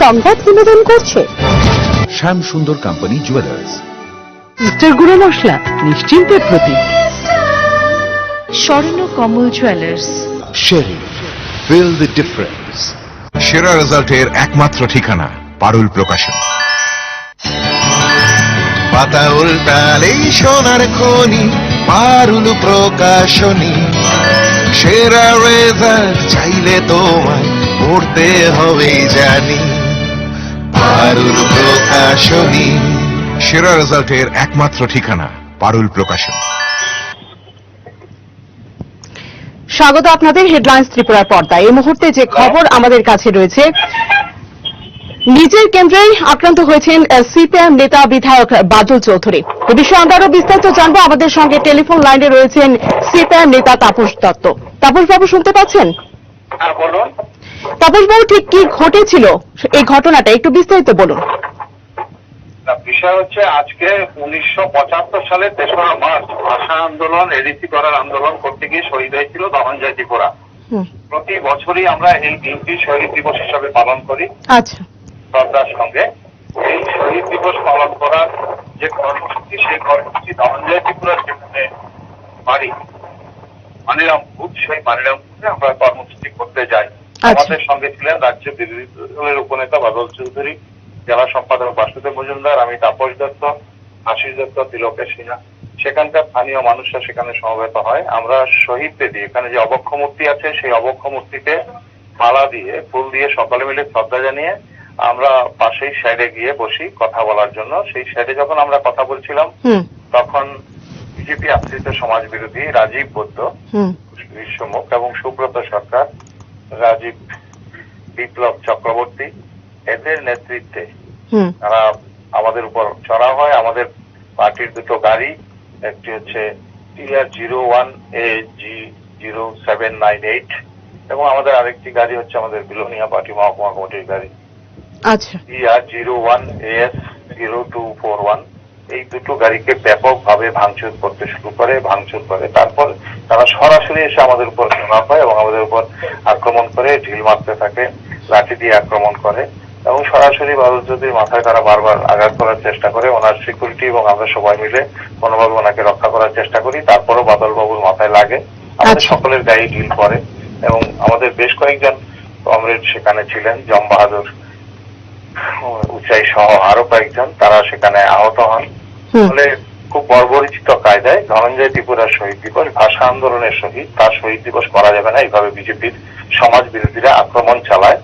সংবাদ বিনোদন করছে শ্যাম সুন্দর কোম্পানি জুয়েলার্স। মিস্টার গুঁড়ো মশলা নিশ্চিন্তের প্রতীক। স্বর্ণ কমল জুয়েলার্স। শেরি, ফিল দ্য ডিফারেন্স। সেরা রেজাল্টের একমাত্র ঠিকানা পারুল প্রকাশন। পাতা উল্টালেই সোনার খনি পারুল প্রকাশনী। সেরা রেজাল্ট চাইলে তোমায় পড়তে হবে জানি পারুল প্রকাশনী। সেরা রেজাল্টের একমাত্র ঠিকানা পারুল প্রকাশন। স্বাগত আপনাদের হেডলাইন্স ত্রিপুরার পর্দায়। এই মুহূর্তে যে খবর আমাদের কাছে রয়েছে, নিজের কেন্দ্রেই আক্রান্ত হয়েছেন সিপিএম নেতা বিধায়ক বাদল চৌধুরী। এ বিষয়ে আমরা আরো বিস্তারিত জানবো। আমাদের সঙ্গে টেলিফোন লাইনে রয়েছেন সিপিএম নেতা তাপস দত্ত। তাপস বাবু শুনতে পাচ্ছেন? বলুন। তাপস বাবু, ঠিক কি ঘটেছিল এই ঘটনাটা একটু বিস্তারিত বলুন। বিষয় হচ্ছে, আজকে 1975 সালে 3রা মার্চ ভাষা আন্দোলন এডিসি করার আন্দোলন করতে গিয়ে শহীদ হয়েছিল ধনঞ্জয় ত্রিপুরা। প্রতি বছরই আমরা এই দিনটি শহীদ দিবস হিসাবে পালন করি। আচ্ছা, শ্রদ্ধার সঙ্গে এই শহীদ দিবস পালন করার যে কর্মসূচি, সেই কর্মসূচি ধনঞ্জয় ত্রিপুরার যেখানে বাড়ি মানিরামপুর, সেই মানিরামপুরে আমরা কর্মসূচি করতে যাই। আমাদের সঙ্গে ছিলেন রাজ্য বিরোধী দলের উপনেতা বাদল চৌধুরী, জেলা সম্পাদক বাসুদেব মজুমদার, আমি তাপস দত্ত, আশিস দত্ত, তিলকেশ সিনহা। সেখানকার স্থানীয় মানুষরা সেখানে সমবেত হয়। আমরা শহীদ বেদি, এখানে যে অবক্ষ মূর্তি আছে, সেই অবক্ষ মূর্তিতে মালা দিয়ে, ফুল দিয়ে সকলে মিলে শ্রদ্ধা জানিয়ে আমরা পাশেই সাইডে গিয়ে বসি কথা বলার জন্য। সেই সাইডে যখন আমরা কথা বলছিলাম, তখন বিজেপি আশ্রিত সমাজ বিরোধী রাজীব বৌদ্ধ, বিশ্বমুখ এবং সুব্রত সরকার, রাজীব বিপ্লব চক্রবর্তী, এদের নেতৃত্বে তারা আমাদের উপর চড়া হয়। আমাদের পার্টির দুটো গাড়ি, একটি হচ্ছে TR01AG0798 এবং আমাদের আরেকটি গাড়ি হচ্ছে আমাদের বিলোনিয়া পার্টি মহকুমা কমিটির গাড়ি TR01AS0241। এই দুটো গাড়িকে ব্যাপকভাবে ভাঙচুর করতে শুরু করে, ভাঙচুর করে। তারপর তারা সরাসরি এসে আমাদের উপর চড়া হয় এবং আমাদের উপর আক্রমণ করে, ঢিল মারতে থাকে, লাঠি দিয়ে আক্রমণ করে এবং সরাসরি বাদল চৌধুরীর মাথায় তারা বারবার আঘাত করার চেষ্টা করে। ওনার সিকিউরিটি এবং আমরা সবাই মিলে কোনোভাবে ওনাকে রক্ষা করার চেষ্টা করি। তারপরও বাদল বাবুর মাথায় লাগে, আমাদের সকলের গায়ে ঢিল পড়ে এবং আমাদের বেশ কয়েকজন কমরেড সেখানে ছিলেন, জম বাহাদুর, উচাই সহ আরো কয়েকজন, তারা সেখানে আহত হন। ফলে খুব বর্বরিচিত কায়দায় ধনঞ্জয় ত্রিপুরার শহীদ দিবস, ভাষা আন্দোলনের শহীদ, তার শহীদ দিবস করা যাবে না, এইভাবে বিজেপির সমাজ বিরোধীরা আক্রমণ চালায়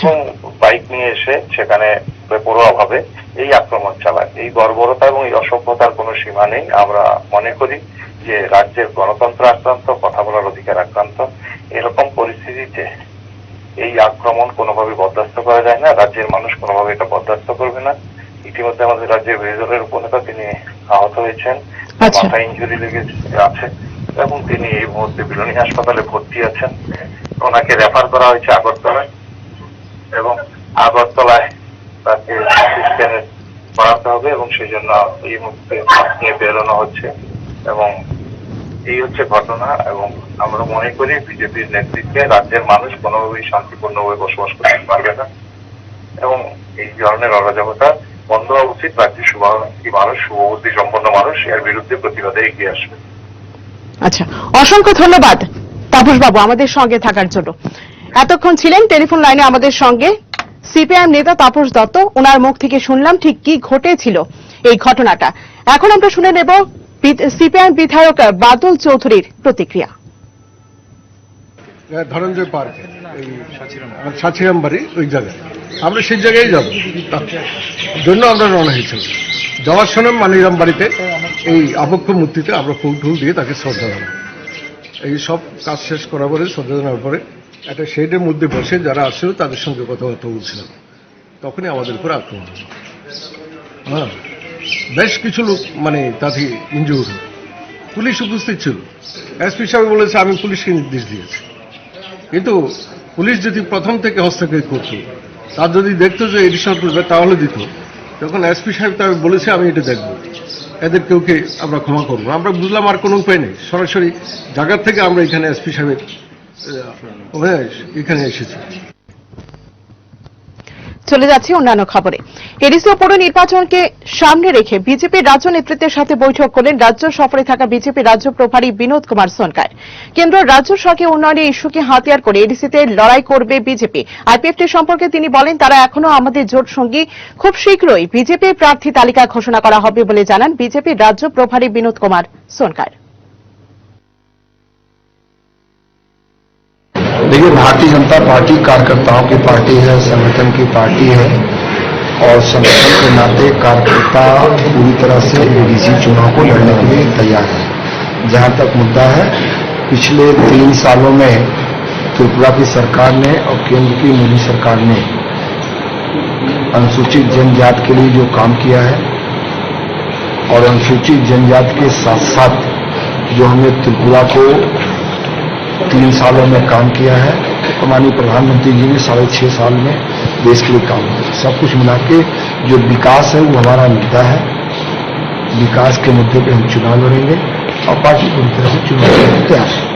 এবং বাইক নিয়ে এসে সেখানে বেপরোয়া ভাবে এই আক্রমণ চালায়। এই বর্বরতা এবং এই অসভ্যতার কোনো সীমা নেই। আমরা মনে করি যে রাজ্যের গণতন্ত্র আক্রান্ত, কথা বলার অধিকার আক্রান্ত। এরকম পরিস্থিতিতে এই আক্রমণ কোনোভাবে বরদাস্ত করা যায় না। রাজ্যের মানুষ কোনোভাবে এটা বরদাস্ত করবে না। ইতিমধ্যে আমাদের রাজ্যের বিরোধী দলের উপনেতা, তিনি আহত হয়েছেন, মাথায় ইঞ্জুরি লেগে আছে এবং তিনি এই মুহূর্তে বিলোনি হাসপাতালে ভর্তি আছেন। ওনাকে রেফার করা হয়েছে আগরতলায় এবং আগরতলায় তাকে স্ক্যানে করাতে হবে এবং সেই জন্য এই মুহূর্তে নিয়ে বেরোনো হচ্ছে এবং এই হচ্ছে ঘটনা। এবং আমরা মনে করি বিজেপির নেতৃত্বে রাজ্যের মানুষ কোনোভাবেই শান্তিপূর্ণভাবে বসবাস করতে পারবে না এবং এই ধরনের অরাজকতা বন্ধ হওয়া উচিত। রাজ্যের শুভাকাঙ্ক্ষী মানুষ, শুভবুদ্ধি সম্পন্ন মানুষ এর বিরুদ্ধে প্রতিবাদে এগিয়ে আসবে। আচ্ছা, অসংখ্য ধন্যবাদ তাপস বাবু আমাদের সঙ্গে থাকার জন্য। এতক্ষণ ছিলেন টেলিফোন লাইনে আমাদের সঙ্গে সিপিএম নেতা তাপস দত্ত। ওনার মুখ থেকে শুনলাম ঠিক কি ঘটেছিল এই ঘটনাটা। এখন আমরা শুনে নেব সিপিএম বিধায়ক বাদল চৌধুরীর প্রতিক্রিয়া। ধনঞ্জয় পার্ক, এই সাচিরাম বাড়ি, ওই জায়গায় আমরা সেই জায়গায় যাব, তার জন্য আমরা রওনা হয়েছিলাম। যাওয়ার সময় মানিরাম বাড়িতে এই আবক্ষ মূর্তিতে আমরা ফুল টুল দিয়ে তাকে শ্রদ্ধা জানাই। এই সব কাজ শেষ করার পরে, শ্রদ্ধা জানার পরে একটা শেডের মধ্যে বসে যারা আসছিল তাদের সঙ্গে কথাবার্তা বলছিলাম, তখনই আমাদের উপর আক্রমণ হল। হ্যাঁ, বেশ কিছু লোক তাতে ইনজুর হল। পুলিশ উপস্থিত ছিল। এসপি সাহেব বলেছে আমি পুলিশকে নির্দেশ দিয়েছি, কিন্তু পুলিশ যদি প্রথম থেকে হস্তক্ষেপ করতো, তার যদি দেখতো যে এডিশন করবে তাহলে দিত। তখন এসপি সাহেব তাকে বলেছে আমি এটা দেখবো, এদের কেউকে আমরা ক্ষমা করবো। আমরা বুঝলাম আর কোনো উপায় নেই, সরাসরি জায়গার থেকে আমরা এখানে এসপি সাহেবের এখানে এসেছি। চলে যাচ্ছি অন্যান্য খবরে। এডিসি ও পৌর নির্বাচনকে সামনে রেখে বিজেপির রাজ্য নেতৃত্বের সাথে বৈঠক করলেন রাজ্য সফরে থাকা বিজেপি রাজ্য প্রভারী বিনোদ কুমার সোনকার। কেন্দ্র রাজ্য সরকার উন্নয়নের ইস্যুকে হাতিয়ার করে এডিসিতে লড়াই করবে বিজেপি। আইপিএফটি সম্পর্কে তিনি বলেন, তারা এখনো আমাদের জোট সঙ্গী, খুব শীঘ্রই বিজেপির প্রার্থী তালিকা ঘোষণা করা হবে বলে জানান বিজেপির রাজ্য প্রভারী বিনোদ কুমার সোনকার। देखिए, भारतीय जनता पार्टी कार्यकर्ताओं की पार्टी है, संगठन की पार्टी है और संगठन के नाते कार्यकर्ता पूरी तरह से एडीसी चुनाव को लड़ने के लिए तैयार है। जहां तक मुद्दा है, पिछले 3 सालों में त्रिपुरा की सरकार ने और केंद्र की मोदी सरकार ने अनुसूचित जनजाति के लिए जो काम किया है और अनुसूचित जनजाति के साथ साथ जो हमने त्रिपुरा को 3 सालों में काम किया है, तो माननीय प्रधानमंत्री जी ने 6.5 साल में देश के लिए काम किया। सब कुछ मिला के जो विकास है वो हमारा मुद्दा है। विकास के मुद्दे पे हम चुनाव लड़ेंगे और पार्टी पूरी तरह से चुनाव लड़ने तैयार है।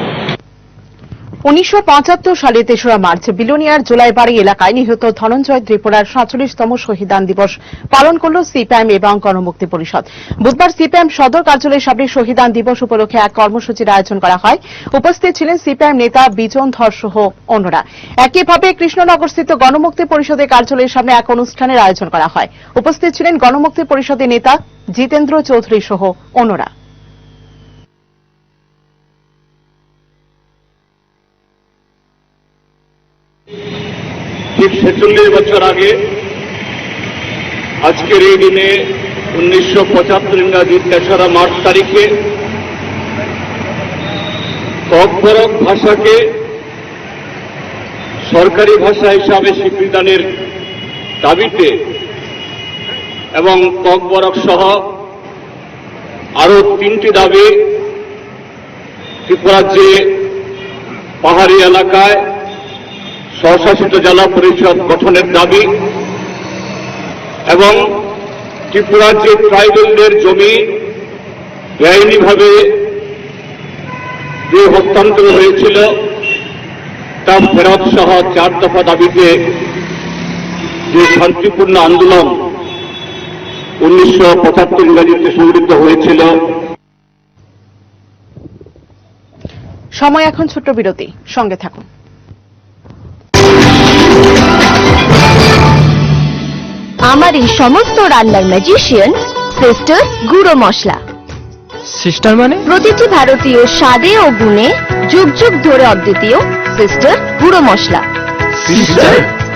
1975 সালে 3রা মার্চ বিলোনিয়ার জুলাইবাড়ি এলাকায় নিহত ধনঞ্জয় ত্রিপুরার 47তম শহীদান দিবস পালন করল সিপিআইএম এবং গণমুক্তি পরিষদ। বুধবার সিপিআইএম সদর কার্যালয়ের সামনে শহীদান দিবস উপলক্ষে এক কর্মসূচির আয়োজন করা হয়। উপস্থিত ছিলেন সিপিআইএম নেতা বিজন ধর সহ অন্যরা। একইভাবে কৃষ্ণনগরস্থিত গণমুক্তি পরিষদের কার্যালয়ের সামনে এক অনুষ্ঠানের আয়োজন করা হয়। উপস্থিত ছিলেন গণমুক্তি পরিষদের নেতা জিতেন্দ্র চৌধুরী সহ অন্যরা। ঠিক 46 বছর আগে আজকের এই দিনে 1975 ইংরাজি 3রা মার্চ তারিখে ককবরক ভাষাকে সরকারি ভাষা হিসাবে স্বীকৃতিদানের দাবিতে এবং ককবরক সহ আরো 3টি দাবি ত্রিপুরার যে পাহাড়ি এলাকায় স্বশাসিত জেলা পরিষদ গঠনের দাবি এবং ত্রিপুরার যে ট্রাইবেলদের জমি বেআইনিভাবে যে হস্তান্তর হয়েছিল তা ফেরত সহ 4 দফা দাবিতে যে শান্তিপূর্ণ আন্দোলন 1975 ইংরেজিতে সংগঠিত হয়েছিল। সময় এখন ছোট্ট বিরতি, সঙ্গে থাকুন। আমার এই সমস্ত রান্নার ম্যাজিশিয়ান সিস্টার গুঁড়ো মশলা। সিস্টার মানে? প্রতিটি ভারতীয় স্বাদে ও গুণে যুগ যুগ ধরে অদ্বিতীয় সিস্টার গুঁড়ো মশলা।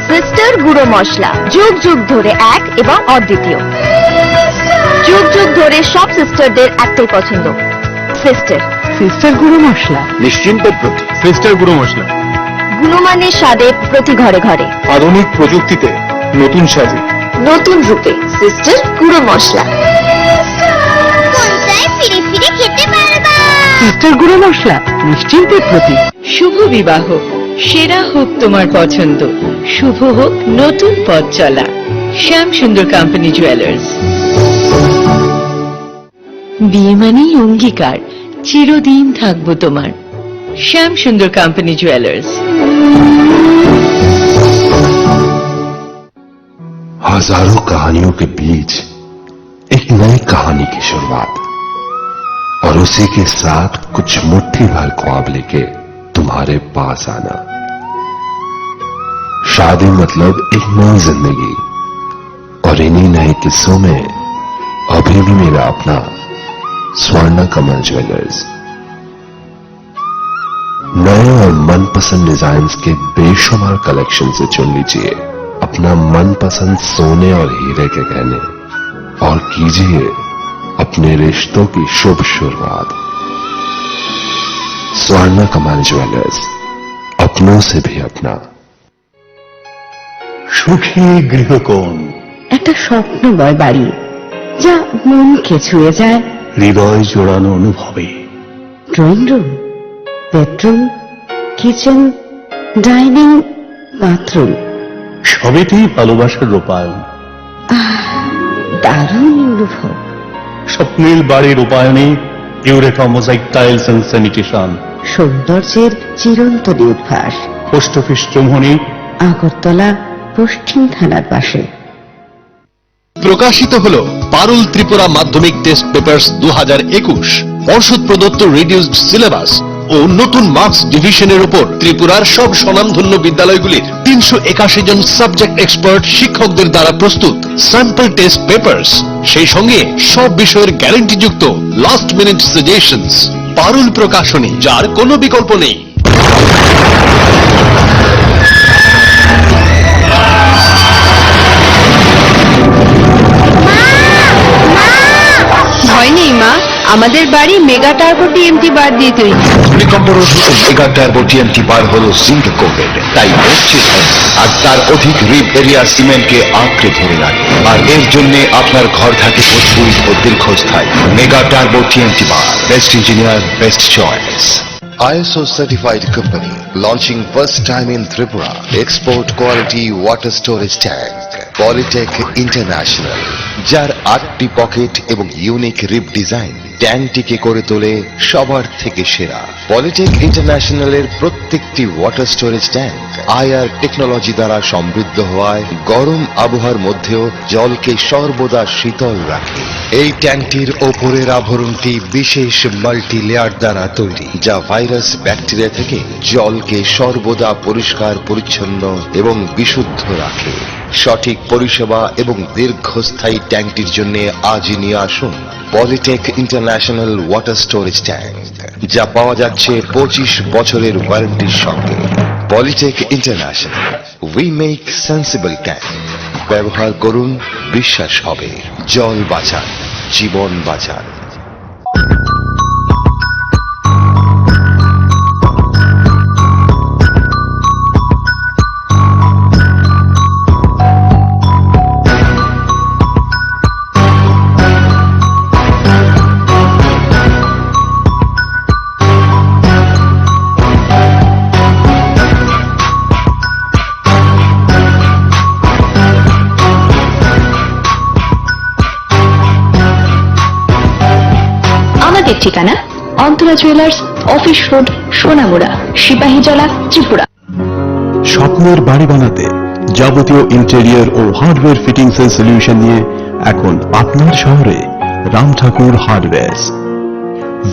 সিস্টার গুঁড়ো মশলা যুগ যুগ ধরে এক এবং অদ্বিতীয়। যুগ যুগ ধরে সব সিস্টারদের একটাই পছন্দ, সিস্টার। সিস্টার গুঁড়ো মশলা নিশ্চিন্তের প্রতি সিস্টার গুঁড়ো মশলা। গুণমানের স্বাদে প্রতি ঘরে ঘরে, আধুনিক প্রযুক্তিতে নতুন সাজে নতুন রূপে সিস্টার গুঁড়ো মশলা। ফিরে ফিরে খেতে পারবা। সিস্টার গুঁড়ো মশলা নিশ্চিন্তের প্রতি। শুভ বিবাহ, সেরা হোক তোমার পছন্দ, শুভ হোক নতুন পথ চলা। শ্যাম সুন্দর কোম্পানি জুয়েলার্স। বিয়ে মানেই অঙ্গীকার, চিরদিন থাকবো তোমার। শ্যাম সুন্দর কোম্পানি জুয়েলার্স। हजारों कहानियों के बीच एक नई कहानी की शुरुआत और उसी के साथ कुछ मुट्ठी भर ख्वाब लेके तुम्हारे पास आना। शादी मतलब एक नई जिंदगी और इन्हीं नए किस्सों में अभी भी मेरा अपना स्वर्ण कमल ज्वेलर्स नए और मनपसंद डिजाइन्स के बेशुमार कलेक्शन से चुन लीजिए अपना मनपसंद सोने और हीरे के गहने और कीजिए अपने रिश्तों की शुभ शुरुआत। स्वर्ण कमल ज्वेलर्स, अपनों से भी अपना। সুখী গৃহকোণ, একটা স্বপ্নময় বাড়ি যা মনকে ছুঁয়ে যায়। হৃদয় জোড়ানো অনুভবে drawing room, bedroom, kitchen, dining, bathroom, সবেতেই ভালোবাসার রূপায়ণ। দারুণ অনুভব। স্বপ্নের বাড়ির রূপায়ণে Eureka mosaic tiles and sanitation. সৌন্দর্যের চিরন্তনী উদ্ভাস। পোস্ট অফিস চৌমুহনী, আগরতলা, পশ্চিম থানার পাশে। প্রকাশিত হলো পারুল ত্রিপুরা মাধ্যমিক টেস্ট পেপারস 2021, পর্ষদ প্রদত্ত রিডিউসড সিলেবাস ও নতুন মার্কস ডিভিশনের উপর ত্রিপুরার সব স্বনামধন্য বিদ্যালয়গুলির 381 জন সাবজেক্ট এক্সপার্ট শিক্ষকদের দ্বারা প্রস্তুত স্যাম্পল টেস্ট পেপারস, সেই সঙ্গে সব বিষয়ের গ্যারান্টিযুক্ত লাস্ট মিনিট সাজেশনস। পারুল প্রকাশনী, যার কোনো বিকল্প নেই। ভয় নেই মা, আমাদের বাড়ি মেগা টার্বো টিএমটি বার দিয়ে তৈরি। ভূমিকম্পরোধী মেগা টার্বো টিএমটি বার হলো জিঙ্ক কোটেড, তাই মসজিদ আর তার অধিক রিপ এরিয়া সিমেন্টকে আঁকড়ে ধরে রাখে, আর এর জন্য আপনার ঘর থাকে মজবুত ও দীর্ঘস্থায়ী। Mega turbo TMT bar, best engineer, best choice. ISO certified company launching first time in Tripura export quality water storage tank Polytech International, যার 8টি পকেট এবং ইউনিক রিপ ডিজাইন ট্যাঙ্কটিকে করে তোলে সবার থেকে সেরা। পলিটেক ইন্টারন্যাশনালের প্রত্যেকটি water storage tank IR technology দ্বারা সমৃদ্ধ হওয়ায় গরম আবহাওয়ার মধ্যেও জলকে সর্বদা শীতল রাখে। এই ট্যাঙ্কটির ওপরের আবরণটি বিশেষ মাল্টি লেয়ার দ্বারা তৈরি, যা ভাইরাস ব্যাকটেরিয়া থেকে জলকে সর্বদা পরিষ্কার পরিচ্ছন্ন এবং বিশুদ্ধ রাখে। সঠিক পরিষেবা এবং দীর্ঘস্থায়ী ট্যাঙ্কটির জন্য আজই নিয়ে আসুন Polytech international water storage tank, যা পাওয়া যাচ্ছে 25 বছরের ওয়ারেন্টির সঙ্গে। Polytech international, we make sensible tank. ব্যবহার করুন, বিশ্বাস হবে। জল বাঁচান, জীবন বাঁচান। ঠিকানা Antara jewellers, office road, Sonamura, Sepahijala, Tripura. স্বপ্নের বাড়ি বানাতে যাবতীয় ইন্টেরিয়র ও হার্ডওয়্যার ফিটিংস এর সলিউশন নিয়ে এখন আপনার শহরে Ram Thakur hardwares.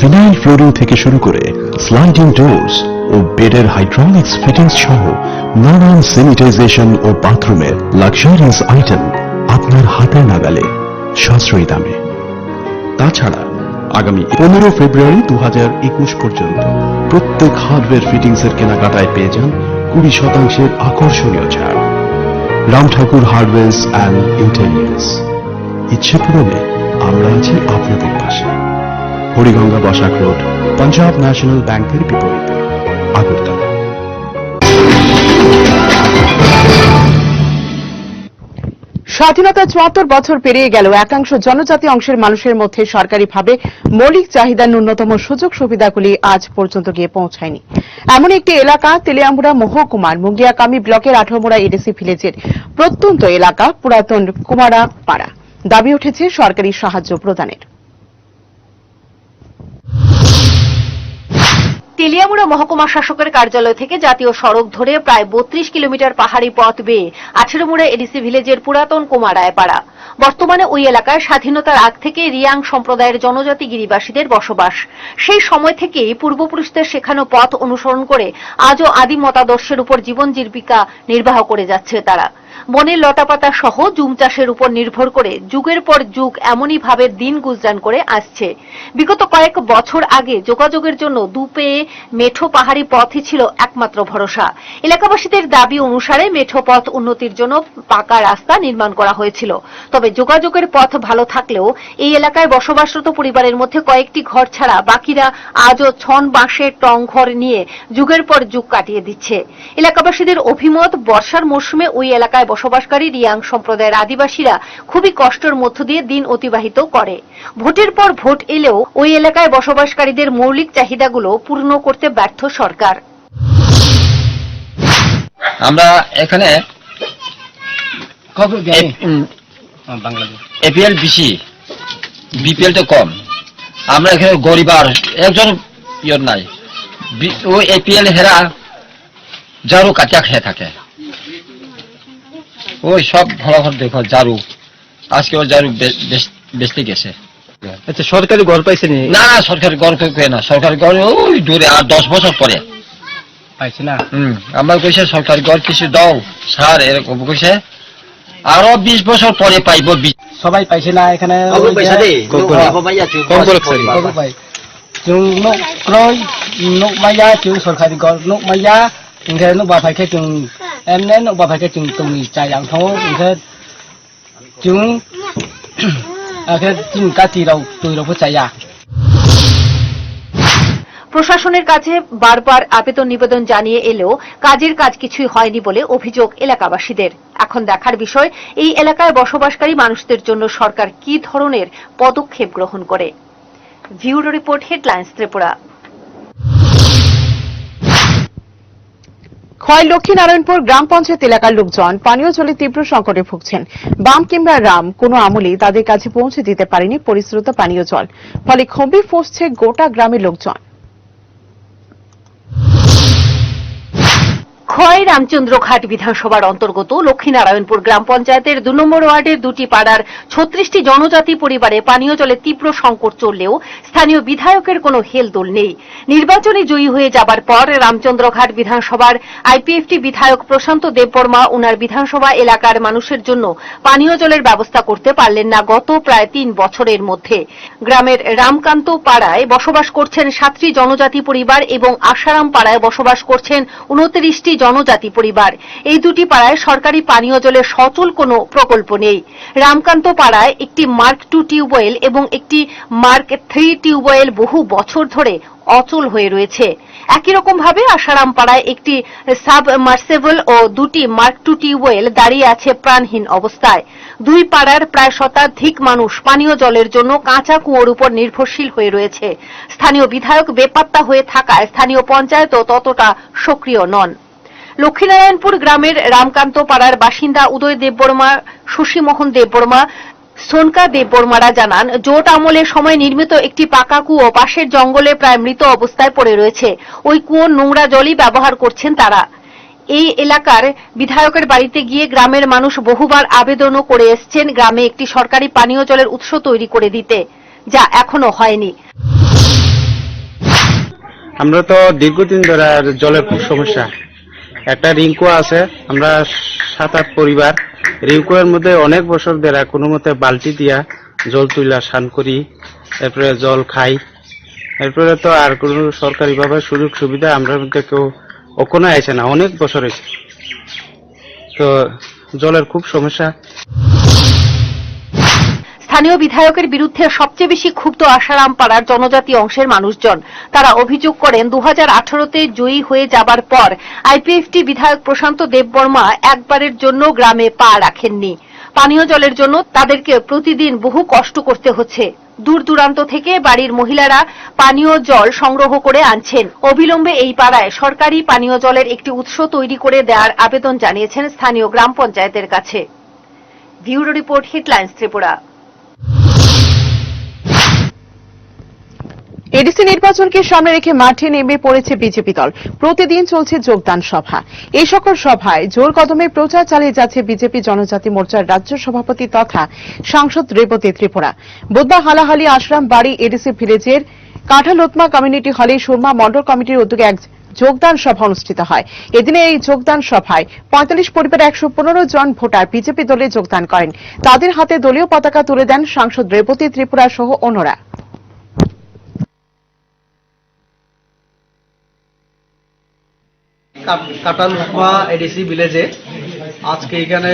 Vinyl flooring থেকে শুরু করে স্লাইডিং ডোরস ও বেডের হাইড্রোলিক্স ফিটিংস সহ নানান স্যানিটাইজেশন ও বাথরুমের লাক্সারিয়াস আইটেম আপনার হাতের নাগালে, সাশ্রয়ী দামে। তাছাড়া আগামী 15 ফেব্রুয়ারি 2021 পর্যন্ত প্রত্যেক হার্ডওয়্যার ফিটিংস এর কেনাকাটায় পেয়ে যান 20% আকর্ষণীয় ছাড়। Ram Thakur hardwares and interiors. ইচ্ছে পূরণে আমরা আছি আপনাদের পাশে। হরিগঙ্গা বসাক রোড, পাঞ্জাব ন্যাশনাল ব্যাংকের বিপরীতে, আগরতলা। স্বাধীনতা 74 বছর পেরিয়ে গেল, একাংশ জনজাতি অংশের মানুষের মধ্যে সরকারিভাবে মৌলিক চাহিদার ন্যূনতম সুযোগ সুবিধাগুলি আজ পর্যন্ত গিয়ে পৌঁছায়নি। এমন একটি এলাকা তেলিয়ামুড়া মহকুমার মুঙ্গিয়াকামি ব্লকের 18মুড়া এডিসি ভিলেজের প্রত্যন্ত এলাকা পুরাতন কুমারা পাড়া। দাবি উঠেছে সরকারি সাহায্য প্রদানের। তেলিয়ামুড়া মহকুমা শাসকের কার্যালয় থেকে জাতীয় সড়ক ধরে প্রায় 32 কিলোমিটার পাহাড়ি পথ বেয়ে 18মুড়া এডিসি ভিলেজের পুরাতন কুমারায় পাড়া। বর্তমানে ওই এলাকায় স্বাধীনতার আগ থেকে রিয়াং সম্প্রদায়ের জনজাতি গিরিবাসীদের বসবাস। সেই সময় থেকেই পূর্বপুরুষদের শেখানো পথ অনুসরণ করে আজও আদি মতাদর্শের উপর জীবন জীবিকা নির্বাহ করে যাচ্ছে তারা। বনের লতাপাতা সহ জুম চাষের উপর নির্ভর করে যুগের পর যুগ এমনই ভাবে দিন গুজরান করে আসছে। বিগত কয়েক বছর আগে যোগাযোগের জন্য দুপে মেঠো পাহাড়ি পথই ছিল একমাত্র ভরসা। এলাকাবাসীদের দাবি অনুসারে মেঠো পথ উন্নতির জন্য পাকা রাস্তা নির্মাণ করা হয়েছিল। তবে যোগাযোগের পথ ভালো থাকলেও এই এলাকায় বসবাসরত পরিবারের মধ্যে কয়েকটি ঘর ছাড়া বাকিরা আজও ছন বাঁশের টং ঘর নিয়ে যুগের পর যুগ কাটিয়ে দিচ্ছে। এলাকাবাসীদের অভিমত, বর্ষার মৌসুমে ওই এলাকায় বসবাসকারী রিয়াং সম্প্রদায়ের আদিবাসীরা খুবই কষ্টের মধ্য দিয়ে দিন অতিবাহিত করে। ভোটের পর ভোট এলেও ওই এলাকায় বসবাসকারীদের মৌলিক চাহিদাগুলো পূর্ণ করতে ব্যর্থ সরকার। আমরা এখানে এপিএল বেশি, বিপিএল তো কম। আমরা এখানে গরিব আর একজন ইয়র নাই। ওই এপিএল হেরা যারও কাটিয়া খেয়ে থাকে। ওই সব ফলাফল দেখো ঝাড়ু, আজকে ও ঝাড়ু বেচতে গেছে। আচ্ছা, সরকারি ঘর পাইছেন? না না, সরকারি ঘর কেউ না, সরকারি ঘর ওই দূরে, আর 10 বছর পরে পাইছে না। আমার কইছে সরকারি ঘর কিছু দাও স্যার, এরকম কইছে আরো 20 বছর পরে পাইব। সবাই পাইছে না এখানে? সরকারি ঘর নুক মাইয়া ইংরেজ নুক বা ফাইকে চুং এমনে নুক বা ফাইকে চুং তুমি চাই আং থাও ইংরেজ চুং আগে চুং কাতি রাও তুই রাও চাইয়া। প্রশাসনের কাছে বারবার আবেদন নিবেদন জানিয়ে এলেও কাজের কাজ কিছুই হয়নি বলে অভিযোগ এলাকাবাসীদের। এখন দেখার বিষয় এই এলাকায় বসবাসকারী মানুষদের জন্য সরকার কি ধরনের পদক্ষেপ গ্রহণ করে। Bureau report, headlines Tripura. Khowai Lakshminarayanpur গ্রাম পঞ্চায়েত এলাকার লোকজন পানীয় জলে তীব্র সংকটে ভুগছেন। বাম কিংবা রাম কোনো আমলেই তাদের কাছে পৌঁছে দিতে পারেনি পরিশ্রুত পানীয় জল, ফলে ক্ষোভে ফুঁসছে গোটা গ্রামের লোকজন। খোয়াই রামচন্দ্রঘাট বিধানসভার অন্তর্গত লক্ষ্মীনারায়ণপুর গ্রাম পঞ্চায়েতের 2 নম্বর ওয়ার্ডের 2টি পাড়ার 36টি জনজাতি পরিবারে পানীয় জলে তীব্র সংকট চললেও স্থানীয় বিধায়কের কোনো হেলদোল নেই। নির্বাচনে জয়ী হয়ে যাবার পর রামচন্দ্রঘাট বিধানসভার আইপিএফটি বিধায়ক প্রশান্ত দেববর্মা উনার বিধানসভা এলাকার মানুষের জন্য পানীয় জলের ব্যবস্থা করতে পারলেন না গত প্রায় 3 বছরের মধ্যে। গ্রামের রামকান্ত পাড়ায় বসবাস করছেন 7টি জনজাতি পরিবার এবং আশারাম পাড়ায় বসবাস করছেন 29টি জনজাতি পরিবার। এই দুটি পাড়ায় সরকারি পানীয় জলের সচল কোনো প্রকল্প নেই। রামকান্ত পাড়ায় একটি মার্ক 2 টিউবওয়েল এবং একটি মার্ক 3 টিউবওয়েল বহু বছর ধরে অচল হয়ে রয়েছে। একই রকম ভাবে আশারাম পাড়ায় একটি সাবমার্সেবল ও 2টি মার্ক 2 টিউবওয়েল দাঁড়িয়ে আছে প্রাণহীন অবস্থায়। দুই পাড়ার প্রায় শতাধিক মানুষ পানীয় জলের জন্য কাঁচা কুয়োর উপর নির্ভরশীল হয়ে রয়েছে। স্থানীয় বিধায়ক বেপাত্তা হয়ে থাকায় স্থানীয় পঞ্চায়েতও ততটা সক্রিয় নন। লক্ষ্মীনারায়ণপুর গ্রামের রামকান্ত পাড়ার বাসিন্দা উদয় দেববর্মা, শশীমোহন দেববর্মা, সোনকা দেববর্মারা জানান, জোট আমলের সময় নির্মিত একটি পাকা কুয়ো পাশের জঙ্গলে প্রায় মৃত অবস্থায় পড়ে রয়েছে। ওই কুয়োর নোংরা জলই ব্যবহার করছেন তারা। এই এলাকার বিধায়কের বাড়িতে গিয়ে গ্রামের মানুষ বহুবার আবেদনও করে এসছেন গ্রামে একটি সরকারি পানীয় জলের উৎস তৈরি করে দিতে, যা এখনো হয়নি। আমরা তো দীর্ঘদিন ধরে জলের খুব সমস্যা। একটা রিংকুয়া আছে, আমরা 7-8 পরিবার রিংকুয়ার মধ্যে অনেক বছর ধরে কোনো মতে বালতি দিয়া জল তুইলা স্নান করি, এরপরে জল খাই। এরপরে তো আর কোনো সরকারিভাবে সুযোগ সুবিধা আমরা মধ্যে কেউ কখনো আসে না, অনেক বছর হয়েছে। তো জলের খুব সমস্যা। স্থানীয় বিধায়কের বিরুদ্ধে সবচেয়ে বেশি ক্ষুব্ধ আশারাম পাড়ার জনজাতি অংশের মানুষজন। তারা অভিযোগ করেন 2018-তে জয়ী হয়ে যাবার পর আইপিএফটি বিধায়ক প্রশান্ত দেববর্মা একবারের জন্য গ্রামে পা রাখেননি। পানীয় জলের জন্য তাদেরকে প্রতিদিন বহু কষ্ট করতে হচ্ছে। দূর দূরান্ত থেকে বাড়ির মহিলারা পানীয় জল সংগ্রহ করে আনছেন। অবিলম্বে এই পাড়ায় সরকারি পানীয় জলের একটি উৎস তৈরি করে দেওয়ার আবেদন জানিয়েছেন স্থানীয় গ্রাম পঞ্চায়েতের কাছে। Bureau report, headlines Tripura. ADC নির্বাচনকে সামনে রেখে মাঠে নেমে পড়েছে বিজেপি দল। প্রতিদিন চলছে যোগদান সভা। এই সকল সভায় জোর কদমে প্রচার চালিয়ে যাচ্ছে বিজেপি জনজাতি মোর্চার রাজ্য সভাপতি তথা সাংসদ রেবতী ত্রিপুরা। বুধবার হালাহালি আশ্রাম বাড়ি এডিসি ভিলেজের কাঁঠালোতমা কমিউনিটি হলে সুরমা মন্ডল কমিটির উদ্যোগে এক যোগদান সভা অনুষ্ঠিত হয়। এদিনে এই যোগদান সভায় 45 পরিবারের 115 জন ভোটার বিজেপি দলে যোগদান করেন। তাদের হাতে দলীয় পতাকা তুলে দেন সাংসদ রেবতী ত্রিপুরা সহ অন্যরা। কাঁঠালোতমা এডিসি ভিলেজে আজকে এখানে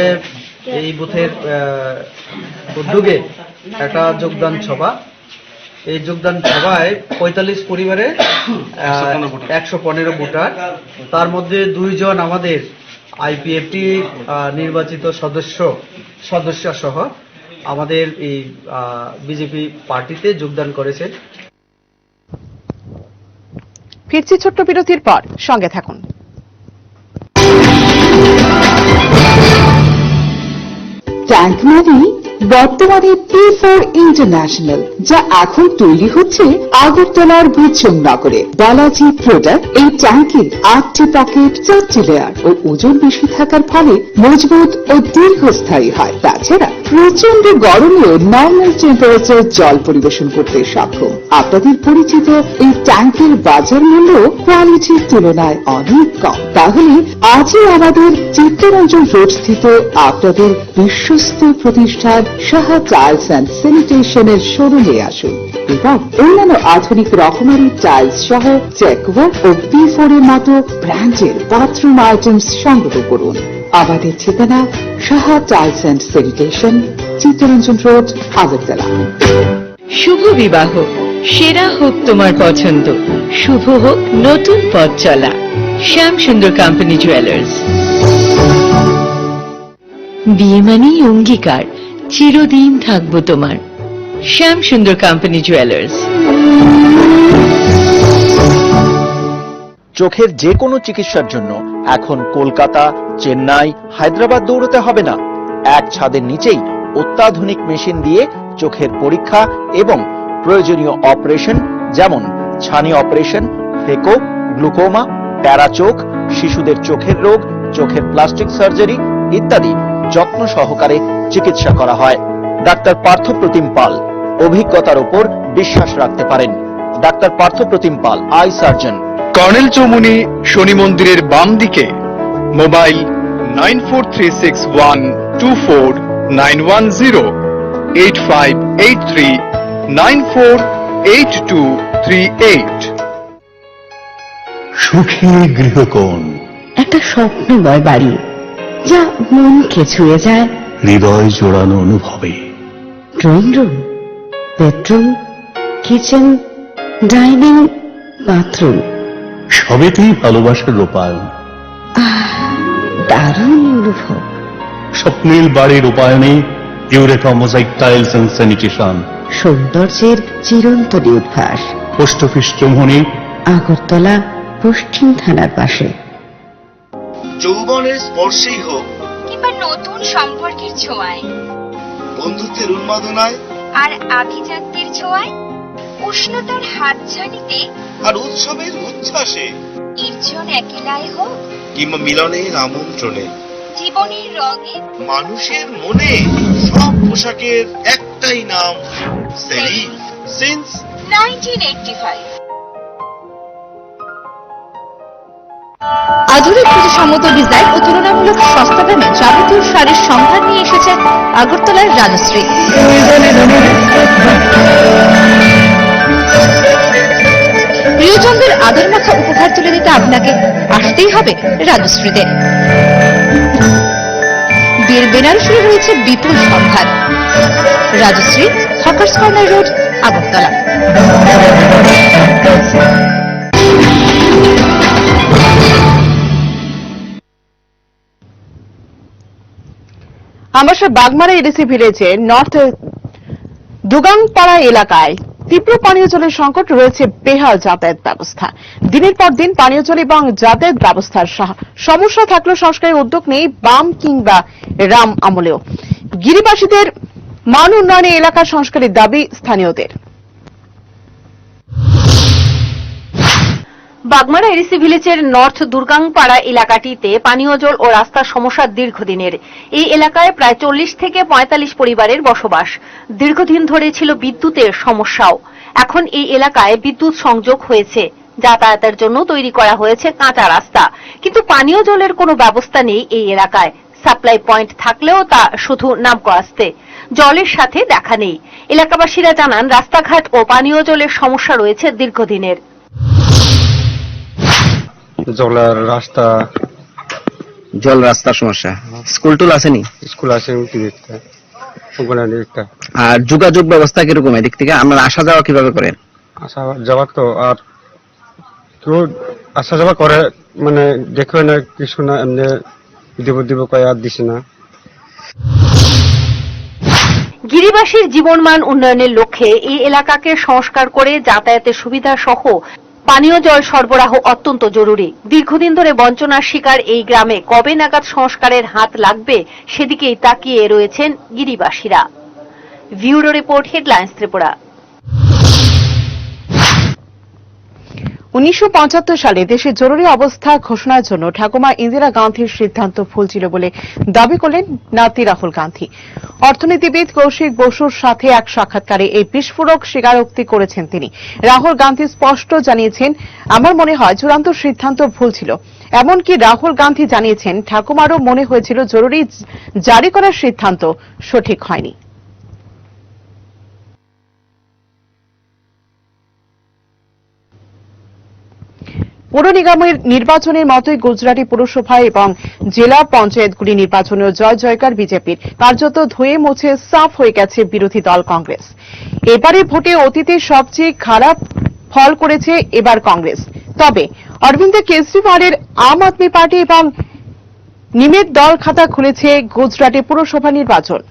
এই বুথের উদ্যোগে একটা যোগদান সভা। এই যোগদান সভায় 45 পরিবারে 115 ভোটার, তার মধ্যে 2 জন আমাদের আইপিএফটি নির্বাচিত সদস্য সহ আমাদের এই বিজেপি পার্টিতে যোগদান করেছেন। ফিরছি ছোট্ট বিরতির পর, সঙ্গে থাকুন। ট্যাঙ্ক মানে বর্তমানে P4 ইন্টারন্যাশনাল, যা এখন তৈরি হচ্ছে আগরতলার ভূচং নগরে। বালাজি প্রোডাক্ট এই ট্যাঙ্কের 8টি পকেট, 4টি লেয়ার ও ওজন বেশি থাকার ফলে মজবুত ও দীর্ঘস্থায়ী হয়। তাছাড়া প্রচন্ড গরমেও নর্মাল টেম্পারেচার জল পরিবেশন করতে সক্ষম। আপনাদের পরিচিত এই ট্যাঙ্কের বাজার মূল্য কোয়ালিটির তুলনায় অনেক কম। তাহলে আজই আমাদের চিত্তরঞ্জন রোড স্থিত আপনাদের বিশ্বস্ত প্রতিষ্ঠান সাহা টাইলস অ্যান্ড স্যানিটেশনের শোরুমে আসুন এবং অন্যান্য আধুনিক রকমারি টাইলস সহ চেকওয়ার্ক ও P4 এর মতো ব্র্যান্ডের বাথরুম আইটেমস সংগ্রহ করুন। আমাদের ঠিকানা Saha tiles and sanitation, Chittaranjan road, Agartala. শুভ বিবাহ, সেরা হোক তোমার পছন্দ, শুভ হোক নতুন পথ চলা। শ্যাম সুন্দর কোম্পানি জুয়েলার্স। বিয়ে মানেই অঙ্গীকার, চিরদিন থাকবো তোমার। শ্যাম সুন্দর কোম্পানি জুয়েলার্স। চোখের যে কোনো চিকিৎসার জন্য এখন কলকাতা, চেন্নাই, হায়দ্রাবাদ দৌড়তে হবে না। এক ছাদের নিচেই অত্যাধুনিক মেশিন দিয়ে চোখের পরীক্ষা এবং প্রয়োজনীয় অপারেশন যেমন ছানি অপারেশন, ফেকো, গ্লুকোমা, প্যারা চোখ, শিশুদের চোখের রোগ, চোখের প্লাস্টিক সার্জারি ইত্যাদি যত্ন সহকারে চিকিৎসা করা হয়। ডাক্তার পার্থপ্রতিম পাল, অভিজ্ঞতার উপর বিশ্বাস রাখতে পারেন। Doctor Parthapratim Pal, I surgeon, colonel Chowmuhani শনি মন্দিরের বাম দিকে। মোবাইল 9436124910, 8583948238। সুখী গৃহকোণ, একটা স্বপ্নময় বাড়ি যা মনকে ছুঁয়ে যায়। হৃদয় জোড়ানো অনুভবে drawing room, bedroom, kitchen, dining, bathroom, সবেতেই ভালোবাসার রূপায়ণ। দারুণ অনুভব। স্বপ্নের বাড়ির রূপায়ণে Eureka mosaic tiles and sanitation. সৌন্দর্যের চিরন্তনী উদ্ভাস। পোস্ট অফিস চৌমুনি, আগরতলা, পশ্চিম থানার পাশে। যৌবনের স্পর্শেই হোক কিংবা নতুন সম্পর্কের ছোঁয়ায়, বন্ধুত্বের উন্মাদনায় আর আভিজাত্যের ছোঁয়ায়, উষ্ণতার হাতছানিতে আর উৎসবের উচ্ছ্বাসে, নির্জন একেলায় হোক কিংবা মিলনের আমন্ত্রণে, জীবনের রঙে, মানুষের মনে, সব পোশাকের একটাই নাম, সেলিম। সিন্স 1985। আধুনিক প্রতিসম্মত ডিজাইন ও তুলনামূলক সস্তা দামে যাবতীয় শাড়ির সম্ভার নিয়ে এসেছে আগরতলার রাজশ্রী। প্রিয়জনদের আদর মাখা উপহার তুলে দিতে আপনাকে আসতেই হবে রাজশ্রীতে। বিয়ের বেনারসি রয়েছে বিপুল সম্ভার। Rajshree, hawkers corner road, Agartala. আমরা বাগমারা এডিসি ভিলেজের নর্থ দুগাংপাড়া এলাকায় তীব্র পানীয় জলের সংকট, রয়েছে বেহাল যাতায়াত ব্যবস্থা। দিনের পর দিন পানীয় জল এবং যাতায়াত ব্যবস্থার সমস্যা থাকলেও সংস্কারের উদ্যোগ নেই বাম কিংবা রাম আমলেও। গিরিবাসীদের মান উন্নয়নে এলাকা সংস্কারের দাবি স্থানীয়দের। বাগমারা এডিসি ভিলেজের নর্থ দুর্গাংপাড়া এলাকাটিতে পানীয় জল ও রাস্তার সমস্যা দীর্ঘদিনের। এই এলাকায় প্রায় 40 থেকে 45 পরিবারের বসবাস। দীর্ঘদিন ধরে ছিল বিদ্যুতের সমস্যাও। এখন এই এলাকায় বিদ্যুৎ সংযোগ হয়েছে। যাতায়াতের জন্য তৈরি করা হয়েছে কাঁচা রাস্তা, কিন্তু পানীয় জলের কোনো ব্যবস্থা নেই এই এলাকায়। সাপ্লাই পয়েন্ট থাকলেও তা শুধু নামকাস্তে, জলের সাথে দেখা নেই। এলাকাবাসীরা জানান রাস্তাঘাট ও পানীয় জলের সমস্যা রয়েছে দীর্ঘদিনের। জলের রাস্তা, জল রাস্তার সমস্যা। স্কুল টুল আসেনি? স্কুল আছে আর যোগাযোগ ব্যবস্থা কিরকম এদিক থেকে? আমরা আসা যাওয়া কিভাবে করেন? আসা যাওয়া তো আর কেউ আসা যাওয়া করে, মানে দেখবে না কিছু না, এমনি দিব কয় আর দিছে না। গিরিবাসীর জীবনমান উন্নয়নের লক্ষ্যে এই এলাকাকে সংস্কার করে যাতায়াতের সুবিধা সহ পানীয় জল সরবরাহ অত্যন্ত জরুরি। দীর্ঘদিন ধরে বঞ্চনার শিকার এই গ্রামে কবে নাগাদ সংস্কারের হাত লাগবে সেদিকেই তাকিয়ে রয়েছেন গিরিবাসীরা। Bureau report, headlines Tripura. 1975 সালে দেশে জরুরি অবস্থা ঘোষণার জন্য ঠাকুমা ইন্দিরা গান্ধীর সিদ্ধান্ত ভুল ছিল বলে দাবি করলেন নাতি রাহুল গান্ধী। অর্থনীতিবিদ কৌশিক বসুর সাথে এক সাক্ষাৎকারে এই বিস্ফোরক স্বীকারোক্তি করেছেন তিনি। রাহুল গান্ধী স্পষ্ট জানিয়েছেন, আমার মনে হয় চূড়ান্ত সিদ্ধান্ত ভুল ছিল। এমনকি রাহুল গান্ধী জানিয়েছেন, ঠাকুমারও মনে হয়েছিল জরুরি জারি করার সিদ্ধান্ত সঠিক হয়নি। পৌর নিগমের নির্বাচনের মতোই গুজরাটি পুরসভা এবং জেলা পঞ্চায়েতগুলি নির্বাচনেও জয় জয়কার বিজেপির। কার্যত ধুয়ে মুছে সাফ হয়ে গেছে বিরোধী দল কংগ্রেস। এবারে ভোটে অতীতে সবচেয়ে খারাপ ফল করেছে এবার কংগ্রেস। তবে অরবিন্দ কেজরিওয়ালের আম আদমি পার্টি এবং নিমের দল খাতা খুলেছে গুজরাটে পুরসভা নির্বাচন।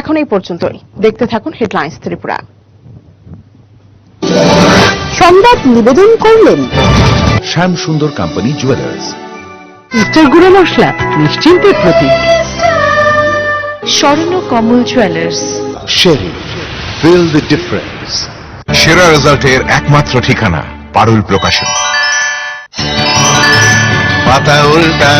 এখন এই পর্যন্তই। দেখতে থাকুন হেডলাইন্স ত্রিপুরা। সংবাদ নিবেদন করলেন শ্যাম সুন্দর কোম্পানি জুয়েলার্স। ইস্টার গুঁড়ো মশলা নিশ্চিন্তের প্রতীক। স্বর্ণ কমল জুয়েলার্স। শেরি, ফিল দ্য ডিফারেন্স। সেরা রেজাল্টের একমাত্র ঠিকানা পারুল প্রকাশন। পাতা উল্টা